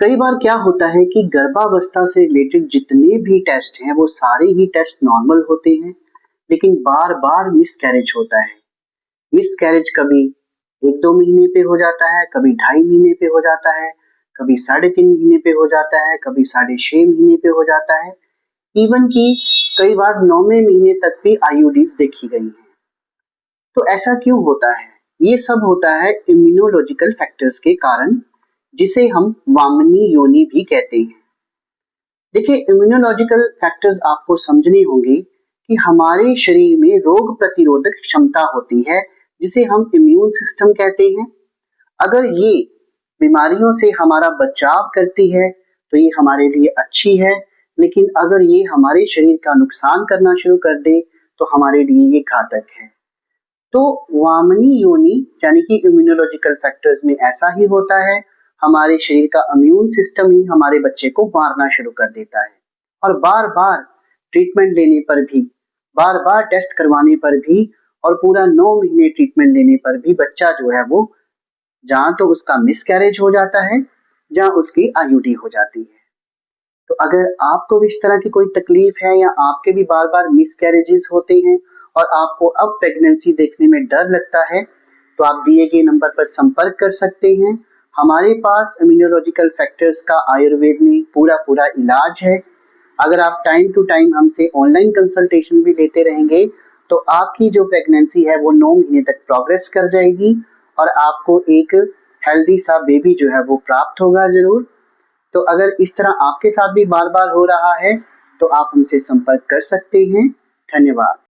कई बार क्या होता है कि गर्भावस्था से रिलेटेड जितने भी टेस्ट हैं वो सारे ही टेस्ट नॉर्मल होते हैं, लेकिन बार बार मिसकैरेज होता है। मिसकैरेज कभी 1-2 महीने पे हो जाता है, कभी 2.5 महीने पे हो जाता है, कभी 3.5 महीने पे हो जाता है, कभी 6.5 महीने पे हो जाता है। इवन कि कई बार 9वें महीने तक भी आईयूडीज देखी गई हैं। तो ऐसा क्यों होता है? ये सब होता है इम्यूनोलॉजिकल फैक्टर्स के कारण, जिसे हम वामनी योनि भी कहते हैं। देखिए, इम्यूनोलॉजिकल फैक्टर्स आपको समझने होंगे कि हमारे शरीर में रोग प्रतिरोधक क्षमता होती है, जिसे हम इम्यून सिस्टम कहते हैं। अगर ये बीमारियों से हमारा बचाव करती है तो ये हमारे लिए अच्छी है, लेकिन अगर ये हमारे शरीर का नुकसान करना शुरू कर दे तो हमारे लिए ये घातक है। तो वामनी योनि यानी कि इम्यूनोलॉजिकल फैक्टर्स में ऐसा ही होता है। हमारे शरीर का इम्यून सिस्टम ही हमारे बच्चे को मारना शुरू कर देता है, और बार बार ट्रीटमेंट लेने पर भी, बार बार टेस्ट करवाने पर भी, और पूरा 9 महीने ट्रीटमेंट लेने पर भी बच्चा जो है वो जहां तो उसका मिसकैरेज हो जाता है, जहां उसकी आईयूडी हो जाती है। तो अगर आपको भी इस तरह की कोई तकलीफ है, या आपके भी बार बार मिसकैरेजेस होते हैं और आपको अब प्रेगनेंसी देखने में डर लगता है, तो आप दिए गए नंबर पर संपर्क कर सकते हैं। हमारे पास इम्यूनोलॉजिकल फैक्टर्स का आयुर्वेद में पूरा पूरा इलाज है। अगर आप टाइम टू टाइम हमसे ऑनलाइन कंसल्टेशन भी लेते रहेंगे तो आपकी जो प्रेगनेंसी है वो 9 महीने तक प्रोग्रेस कर जाएगी, और आपको एक हेल्दी सा बेबी जो है वो प्राप्त होगा जरूर। तो अगर इस तरह आपके साथ भी बार बार हो रहा है तो आप हमसे संपर्क कर सकते हैं। धन्यवाद।